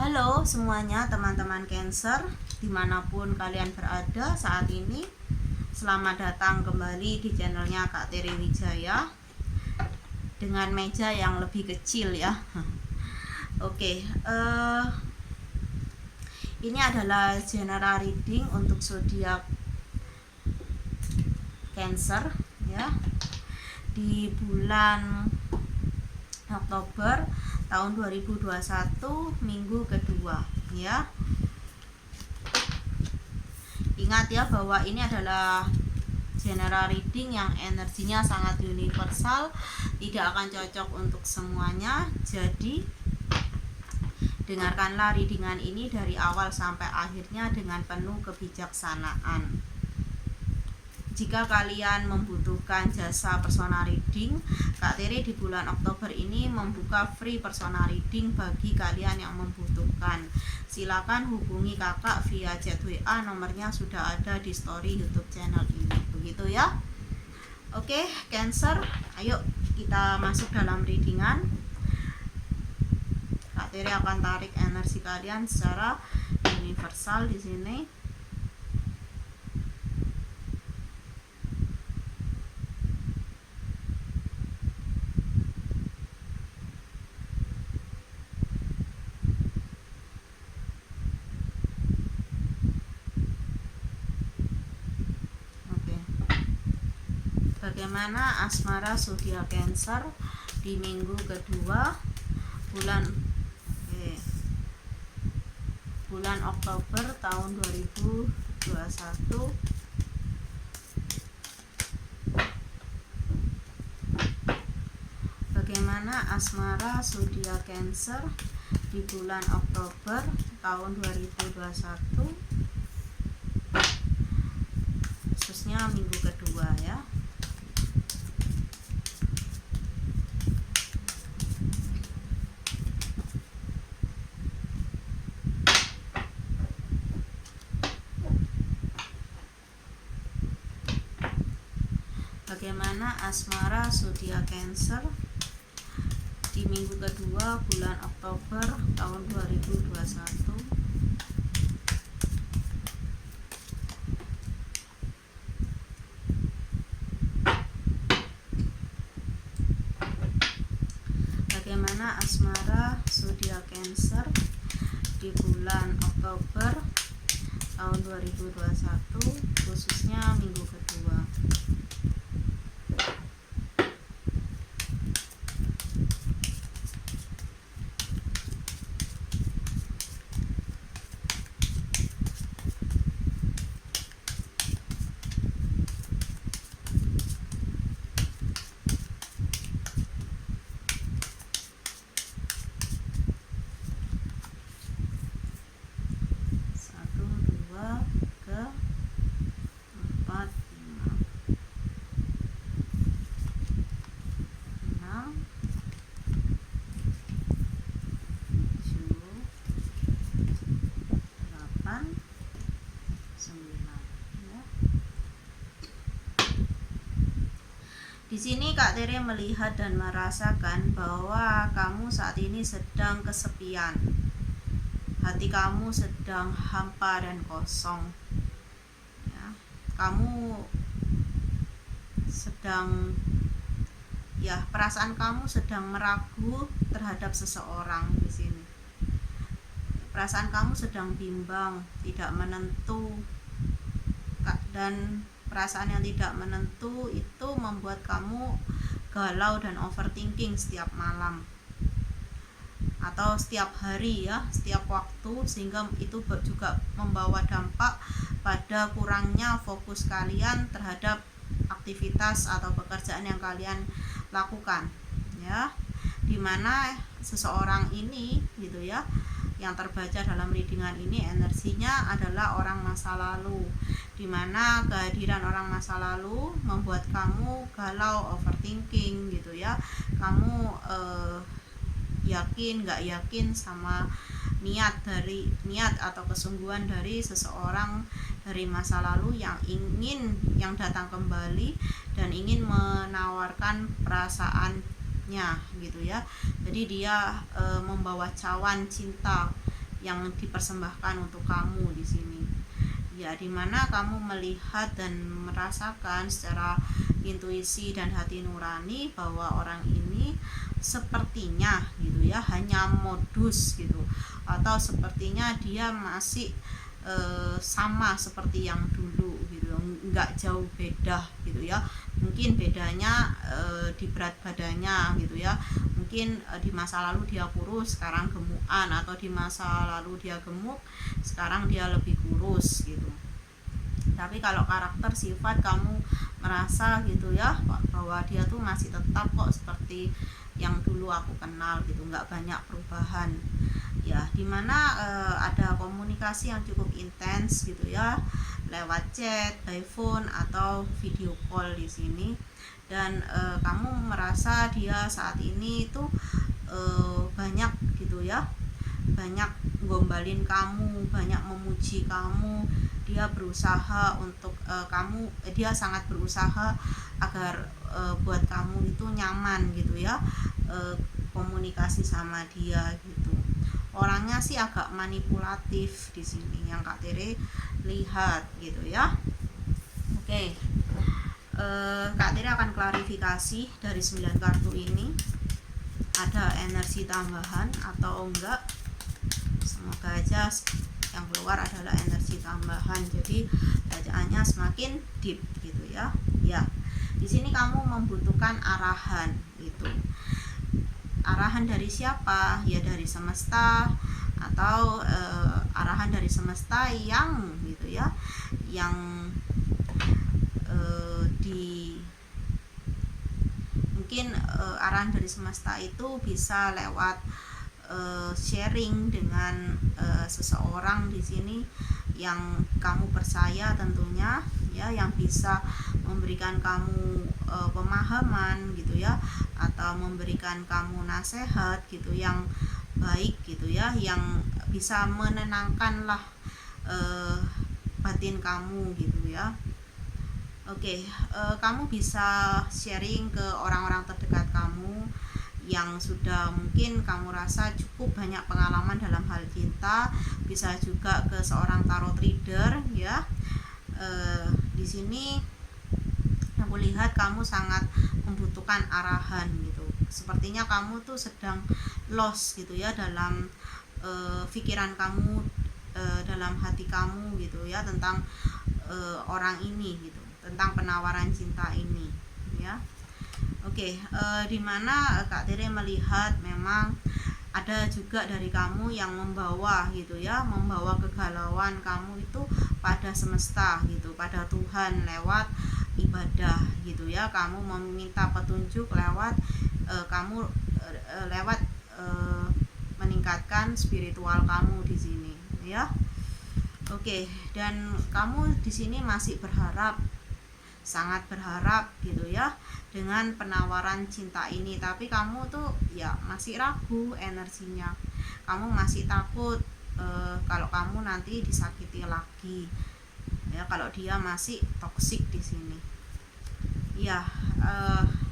Halo semuanya teman-teman Cancer dimanapun kalian berada saat ini. Selamat datang kembali di channelnya Kak Tere Wijaya dengan meja yang lebih kecil ya. Oke, ini adalah general reading untuk zodiak Cancer ya, di bulan Oktober tahun 2021 minggu kedua ya. Ingat ya bahwa ini adalah general reading yang energinya sangat universal, tidak akan cocok untuk semuanya. Jadi dengarkanlah readingan ini dari awal sampai akhirnya dengan penuh kebijaksanaan. Jika kalian membutuhkan jasa personal reading, Kak Tere di bulan Oktober ini membuka free personal reading bagi kalian yang membutuhkan. Silakan hubungi kakak via chat WA, nomornya sudah ada di story YouTube channel ini. Begitu ya. Oke, Cancer, ayo kita masuk dalam readingan. Kak Tere akan tarik energi kalian secara universal di sini. Bagaimana asmara zodiak Cancer di minggu kedua bulan Oktober tahun 2021. Bagaimana asmara zodiak Cancer di bulan Oktober tahun 2021 khususnya minggu kedua ya. Bagaimana asmara zodiak Cancer di minggu kedua bulan Oktober tahun 2021. Bagaimana asmara zodiak Cancer di bulan Oktober tahun 2021 khususnya minggu kedua. Di sini Kak Tere melihat dan merasakan bahwa kamu saat ini sedang kesepian. Hati kamu sedang hampa dan kosong. Ya, kamu sedang perasaan kamu sedang meragu terhadap seseorang di sini. Perasaan kamu sedang bimbang, tidak menentu, dan perasaan yang tidak menentu itu membuat kamu galau dan overthinking setiap malam atau setiap hari ya, setiap waktu, sehingga itu juga membawa dampak pada kurangnya fokus kalian terhadap aktivitas atau pekerjaan yang kalian lakukan ya, dimana seseorang ini gitu ya, yang terbaca dalam readingan ini energinya adalah orang masa lalu, dimana kehadiran orang masa lalu membuat kamu galau, overthinking gitu ya. Kamu yakin nggak yakin sama niat atau kesungguhan dari seseorang dari masa lalu yang datang kembali dan ingin menawarkan perasaannya gitu ya. Jadi dia membawa cawan cinta yang dipersembahkan untuk kamu di sini. Ya, dimana kamu melihat dan merasakan secara intuisi dan hati nurani bahwa orang ini sepertinya gitu ya hanya modus gitu, atau sepertinya dia masih sama seperti yang dulu gitu, nggak jauh beda gitu ya. Mungkin bedanya di berat badannya gitu ya, mungkin di masa lalu dia kurus sekarang gemukan, atau di masa lalu dia gemuk sekarang dia lebih kurus gitu. Tapi kalau karakter sifat kamu merasa gitu ya bahwa dia tuh masih tetap kok seperti yang dulu aku kenal gitu, nggak banyak perubahan ya. Dimana ada komunikasi yang cukup intens gitu ya, lewat chat, by phone atau video call di sini. Dan kamu merasa dia saat ini itu banyak gitu ya, banyak gombalin kamu, banyak memuji kamu. Dia berusaha untuk dia sangat berusaha agar buat kamu itu nyaman gitu ya, komunikasi sama dia gitu. Orangnya sih agak manipulatif di sini yang Kak Tere lihat gitu ya. Oke. Kak Tere akan klarifikasi dari 9 kartu ini ada energi tambahan atau enggak. Semoga aja yang keluar adalah energi tambahan, jadi bacaannya semakin deep gitu ya. Ya, di sini kamu membutuhkan arahan gitu. Arahan dari siapa? Ya dari semesta, atau arahan dari semesta yang gitu ya, yang mungkin arahan dari semesta itu bisa lewat sharing dengan seseorang di sini yang kamu percaya tentunya ya, yang bisa memberikan kamu pemahaman gitu ya, atau memberikan kamu nasihat gitu yang baik gitu ya, yang bisa menenangkan lah batin kamu gitu ya. Oke, kamu bisa sharing ke orang-orang terdekat kamu yang sudah mungkin kamu rasa cukup banyak pengalaman dalam hal cinta. Bisa juga ke seorang tarot reader ya. Di sini aku lihat kamu sangat membutuhkan arahan gitu. Sepertinya kamu tuh sedang lost gitu ya dalam pikiran kamu, dalam hati kamu gitu ya, tentang orang ini gitu, tentang penawaran cinta ini ya. Oke, dimana Kak Tere melihat memang ada juga dari kamu yang membawa gitu ya, membawa kegalauan kamu itu pada semesta gitu, pada Tuhan lewat ibadah gitu ya. Kamu meminta petunjuk lewat meningkatkan spiritual kamu di sini ya. Oke, dan kamu di sini masih berharap, sangat berharap gitu ya dengan penawaran cinta ini, tapi kamu tuh ya masih ragu energinya. Kamu masih takut kalau kamu nanti disakiti lagi ya, kalau dia masih toksik di sini ya.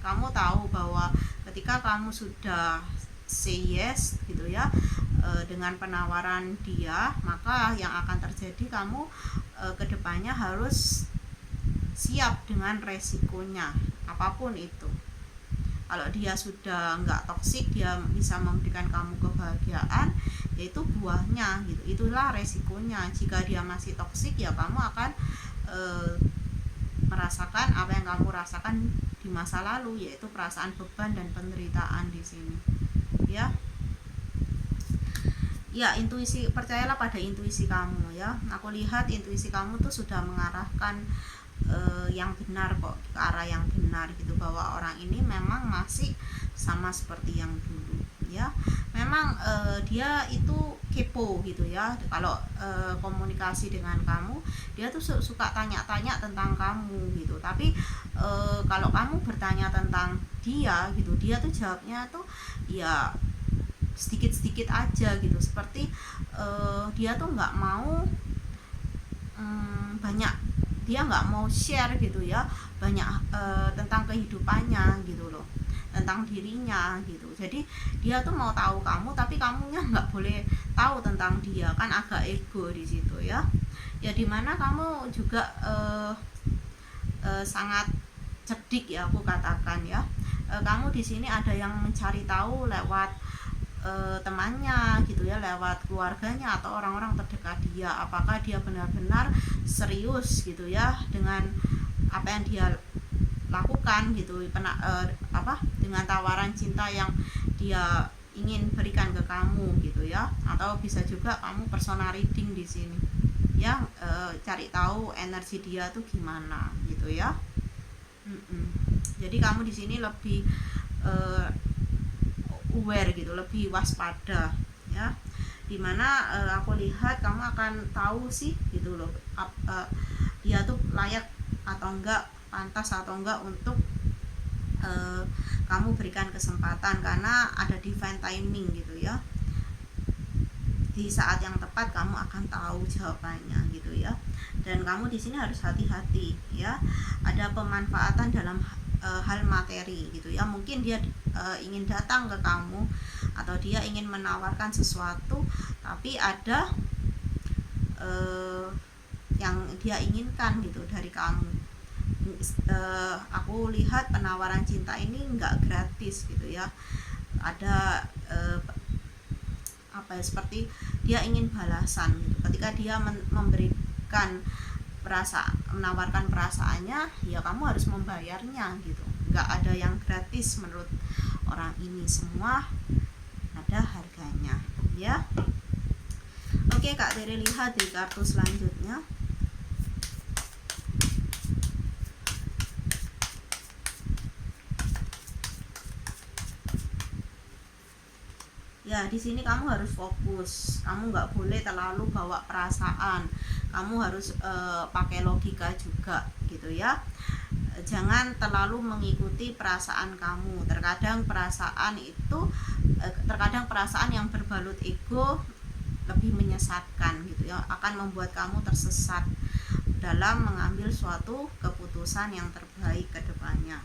Kamu tahu bahwa ketika kamu sudah say yes gitu ya dengan penawaran dia, maka yang akan terjadi, kamu kedepannya harus siap dengan resikonya apapun itu. Kalau dia sudah nggak toksik, dia bisa memberikan kamu kebahagiaan, yaitu buahnya gitu, itulah resikonya. Jika dia masih toksik, ya kamu akan merasakan apa yang kamu rasakan di masa lalu, yaitu perasaan beban dan penderitaan di sini ya. Ya, intuisi, percayalah pada intuisi kamu ya. Aku lihat intuisi kamu tuh sudah mengarahkan yang benar kok, ke arah yang benar gitu, bahwa orang ini memang masih sama seperti yang dulu ya. Memang dia itu kepo gitu ya. Kalau komunikasi dengan kamu, dia tuh suka tanya-tanya tentang kamu gitu. Tapi kalau kamu bertanya tentang dia gitu, dia tuh jawabnya tuh ya sedikit-sedikit aja gitu, seperti dia tuh nggak mau banyak, dia nggak mau share gitu ya banyak tentang kehidupannya gitu loh, tentang dirinya gitu. Jadi dia tuh mau tahu kamu, tapi kamunya nggak boleh tahu tentang tentang dia, kan agak ego di situ ya. Ya dimana kamu juga sangat cerdik ya, aku katakan ya. Kamu di sini ada yang mencari tahu lewat temannya gitu ya, lewat keluarganya atau orang-orang terdekat dia, apakah dia benar-benar serius gitu ya dengan apa yang dia lakukan gitu, dengan tawaran cinta yang dia ingin berikan ke kamu gitu ya. Atau bisa juga kamu personal reading di sini ya, cari tahu energi dia tuh gimana gitu ya. Jadi kamu di sini lebih aware gitu, lebih waspada ya. Dimana aku lihat kamu akan tahu sih gitu loh, dia tuh layak atau enggak, pantas atau enggak untuk kamu berikan kesempatan, karena ada divine timing gitu ya. Di saat yang tepat kamu akan tahu jawabannya gitu ya. Dan kamu di sini harus hati-hati ya. Ada pemanfaatan dalam hal materi gitu ya. Mungkin dia ingin datang ke kamu atau dia ingin menawarkan sesuatu, tapi ada yang dia inginkan gitu dari kamu. Aku lihat penawaran cinta ini enggak gratis gitu ya. Ada seperti dia ingin balasan gitu. Ketika dia memberikan menawarkan perasaannya, ya kamu harus membayarnya gitu. Nggak ada yang gratis menurut orang ini, semua ada harganya ya. Oke Kak Tere, lihat di kartu selanjutnya. Ya, di sini kamu harus fokus. Kamu nggak boleh terlalu bawa perasaan. Kamu harus pakai logika juga, gitu ya. Jangan terlalu mengikuti perasaan kamu. Terkadang perasaan yang berbalut ego lebih menyesatkan, gitu ya. Akan membuat kamu tersesat dalam mengambil suatu keputusan yang terbaik ke depannya.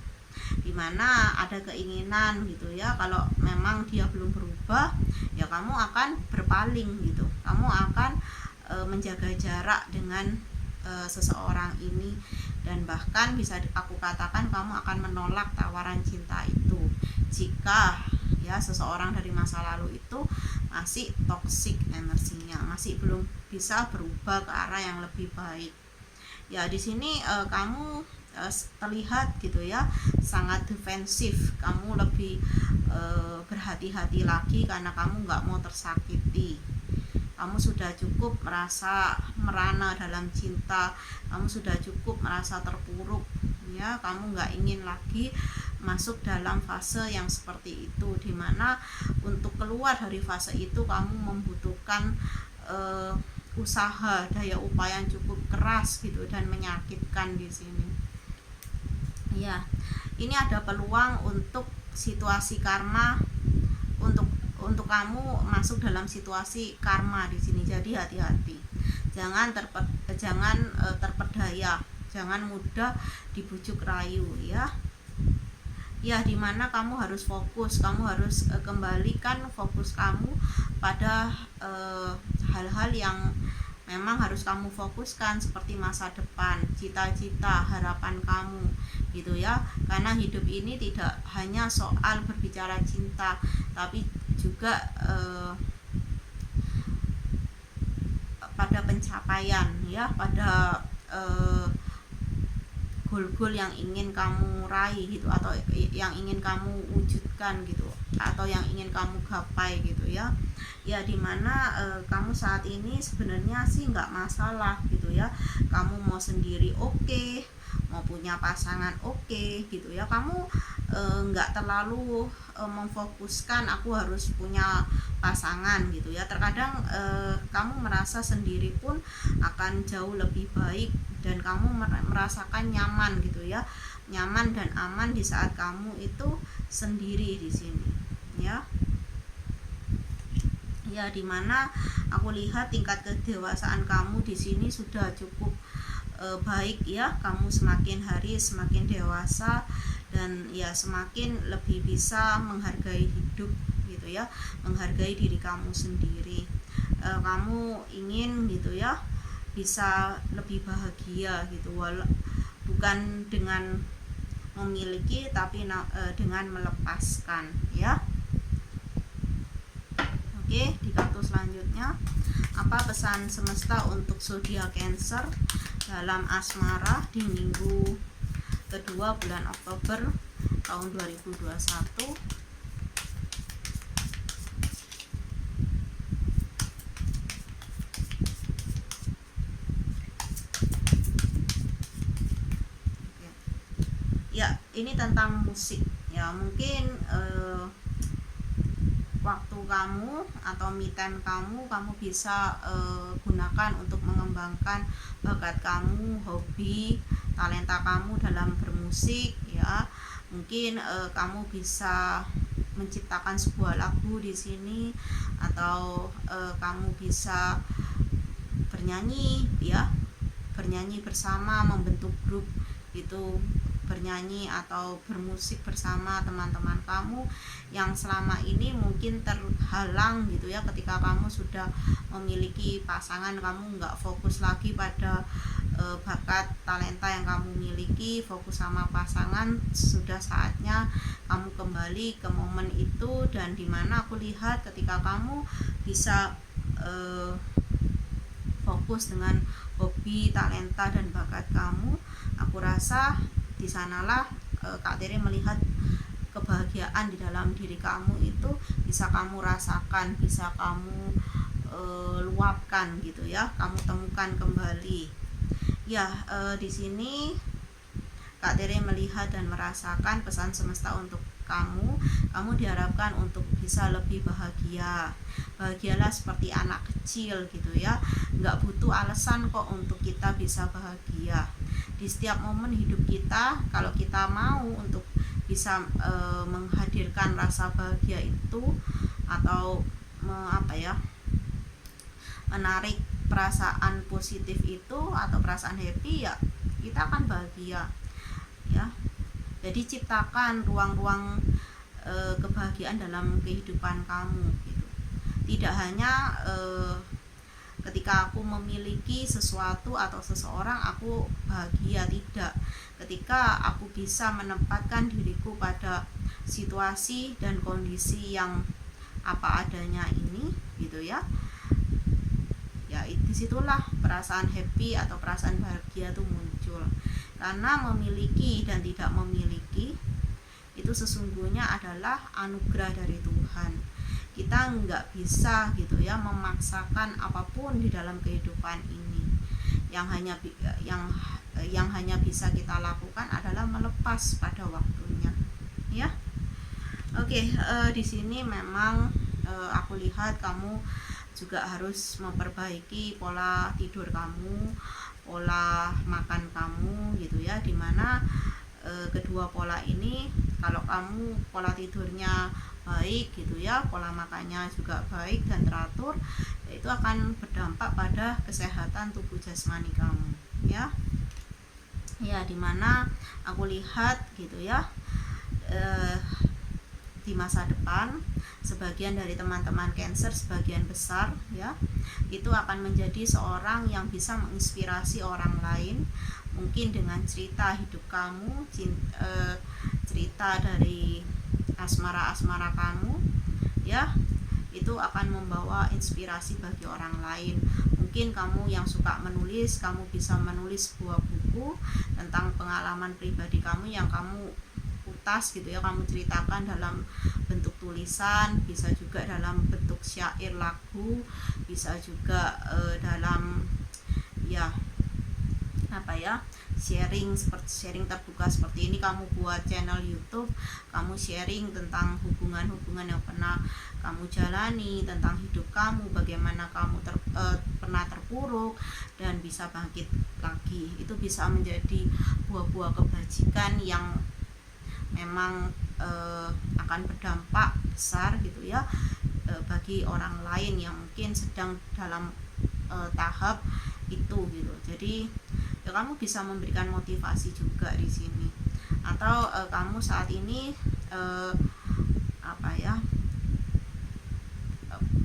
Dimana ada keinginan gitu ya, kalau memang dia belum berubah, ya kamu akan berpaling gitu, kamu akan menjaga jarak dengan seseorang ini, dan bahkan bisa aku katakan kamu akan menolak tawaran cinta itu jika ya seseorang dari masa lalu itu masih toksik energinya, masih belum bisa berubah ke arah yang lebih baik. Ya di sini kamu terlihat gitu ya sangat defensif, kamu lebih berhati-hati lagi karena kamu nggak mau tersakiti. Kamu sudah cukup merasa merana dalam cinta, kamu sudah cukup merasa terpuruk ya, kamu nggak ingin lagi masuk dalam fase yang seperti itu, dimana untuk keluar dari fase itu kamu membutuhkan usaha, daya upaya yang cukup keras gitu dan menyakitkan di sini. Ya, ini ada peluang untuk situasi karma, untuk kamu masuk dalam situasi karma di sini. Jadi hati-hati, jangan terpedaya, jangan mudah dibujuk rayu ya. Ya, dimana kamu harus fokus, kamu harus kembalikan fokus kamu pada hal-hal yang memang harus kamu fokuskan, seperti masa depan, cita-cita, harapan kamu gitu ya. Karena hidup ini tidak hanya soal berbicara cinta, tapi juga pada pencapaian ya, pada goal-goal yang ingin kamu raih gitu, atau yang ingin kamu wujudkan gitu, atau yang ingin kamu gapai gitu ya. Ya dimana kamu saat ini sebenarnya sih nggak masalah gitu ya, kamu mau sendiri oke, mau punya pasangan oke gitu ya. Kamu nggak terlalu memfokuskan aku harus punya pasangan gitu ya. Terkadang kamu merasa sendiri pun akan jauh lebih baik, dan kamu merasakan nyaman gitu ya, nyaman dan aman di saat kamu itu sendiri di sini ya. Ya dimana aku lihat tingkat kedewasaan kamu di sini sudah cukup baik ya. Kamu semakin hari semakin dewasa, dan ya semakin lebih bisa menghargai hidup gitu ya, menghargai diri kamu sendiri. kamu ingin gitu ya bisa lebih bahagia gitu, bukan dengan memiliki tapi dengan melepaskan ya. Oke, di kartu selanjutnya, apa pesan semesta untuk zodiak Cancer dalam asmara di minggu kedua bulan Oktober tahun 2021? Ya, ini tentang musik ya, mungkin waktu kamu atau me time kamu bisa gunakan untuk mengembangkan bakat kamu, hobi, talenta kamu dalam bermusik ya. Mungkin kamu bisa menciptakan sebuah lagu di sini, atau kamu bisa bernyanyi ya, bernyanyi bersama, membentuk grup itu, bernyanyi atau bermusik bersama teman-teman kamu yang selama ini mungkin terhalang gitu ya. Ketika kamu sudah memiliki pasangan, kamu nggak fokus lagi pada bakat talenta yang kamu miliki, fokus sama pasangan. Sudah saatnya kamu kembali ke momen itu, dan dimana aku lihat ketika kamu bisa fokus dengan hobi, talenta, dan bakat kamu, aku rasa di sanalah Kak Tere melihat kebahagiaan di dalam diri kamu itu bisa kamu rasakan, bisa kamu luapkan gitu ya, kamu temukan kembali. Ya, di sini Kak Tere melihat dan merasakan pesan semesta untuk kamu diharapkan untuk bisa lebih bahagia. Bahagialah seperti anak kecil gitu ya, nggak butuh alasan kok untuk kita bisa bahagia. Di setiap momen hidup kita, kalau kita mau untuk bisa menghadirkan rasa bahagia itu, atau menarik perasaan positif itu atau perasaan happy, ya kita akan bahagia ya. Jadi ciptakan ruang-ruang kebahagiaan dalam kehidupan kamu gitu. Tidak hanya ketika aku memiliki sesuatu atau seseorang aku bahagia, tidak. Ketika aku bisa menempatkan diriku pada situasi dan kondisi yang apa adanya ini gitu ya, ya disitulah perasaan happy atau perasaan bahagia itu muncul. Karena memiliki dan tidak memiliki itu sesungguhnya adalah anugerah dari Tuhan. Kita nggak bisa gitu ya memaksakan apapun di dalam kehidupan ini. Yang hanya bisa kita lakukan adalah melepas pada waktunya ya. Oke, di sini memang aku lihat kamu juga harus memperbaiki pola tidur kamu, pola makan kamu gitu ya, dimana kedua pola ini, kalau kamu pola tidurnya baik gitu ya, pola makannya juga baik dan teratur, itu akan berdampak pada kesehatan tubuh jasmani kamu ya. Ya, dimana aku lihat gitu ya, di masa depan sebagian dari teman-teman Cancer, sebagian besar ya, itu akan menjadi seorang yang bisa menginspirasi orang lain, mungkin dengan cerita hidup kamu, cerita dari asmara-asmara kamu ya, itu akan membawa inspirasi bagi orang lain. Mungkin kamu yang suka menulis, kamu bisa menulis sebuah buku tentang pengalaman pribadi kamu yang kamu kutas gitu ya, kamu ceritakan dalam bentuk tulisan, bisa juga dalam bentuk syair, lagu, bisa juga dalam sharing terbuka seperti ini. Kamu buat channel YouTube, kamu sharing tentang hubungan-hubungan yang pernah kamu jalani, tentang hidup kamu, bagaimana kamu pernah terpuruk dan bisa bangkit lagi. Itu bisa menjadi buah-buah kebajikan yang memang akan berdampak besar gitu ya bagi orang lain yang mungkin sedang dalam tahap itu gitu. Jadi ya, kamu bisa memberikan motivasi juga di sini. Atau kamu saat ini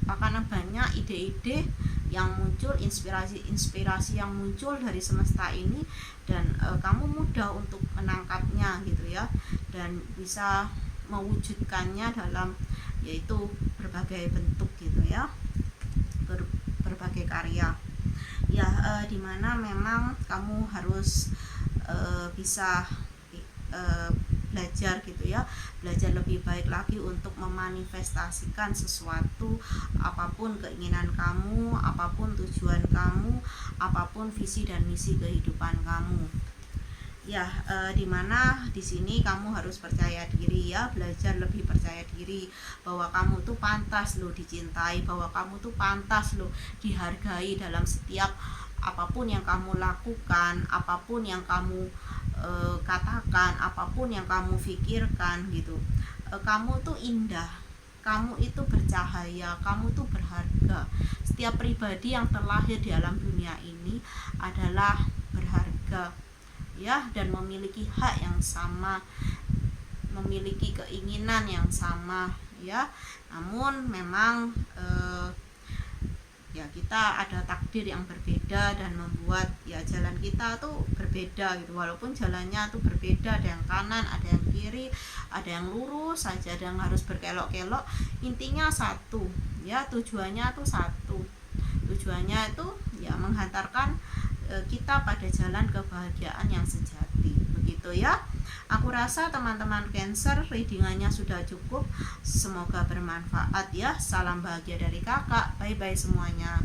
karena banyak ide-ide yang muncul, inspirasi yang muncul dari semesta ini, dan kamu mudah untuk menangkapnya gitu ya, dan bisa mewujudkannya dalam yaitu berbagai bentuk gitu ya, berbagai karya ya, dimana memang kamu harus bisa belajar gitu ya, belajar lebih baik lagi untuk memanifestasikan sesuatu, apapun keinginan kamu, apapun tujuan kamu, apapun visi dan misi kehidupan kamu ya, dimana di sini kamu harus percaya diri ya, belajar lebih percaya diri bahwa kamu tuh pantas loh dicintai, bahwa kamu tuh pantas loh dihargai dalam setiap apapun yang kamu lakukan, apapun yang kamu katakan, apapun yang kamu pikirkan gitu. Kamu tuh indah, kamu itu bercahaya, kamu tuh berharga. Setiap pribadi yang terlahir di alam dunia ini adalah berharga ya, dan memiliki hak yang sama, memiliki keinginan yang sama ya. Namun memang ya kita ada takdir yang berbeda dan membuat ya jalan kita tuh berbeda gitu, walaupun jalannya tuh berbeda, ada yang kanan, ada yang kiri, ada yang lurus saja, ada yang harus berkelok-kelok, intinya satu ya, tujuannya tuh satu, tujuannya itu ya menghantarkan kita pada jalan kebahagiaan yang sejati begitu ya. Aku rasa teman-teman Cancer readingannya sudah cukup, semoga bermanfaat ya. Salam bahagia dari kakak, bye bye semuanya.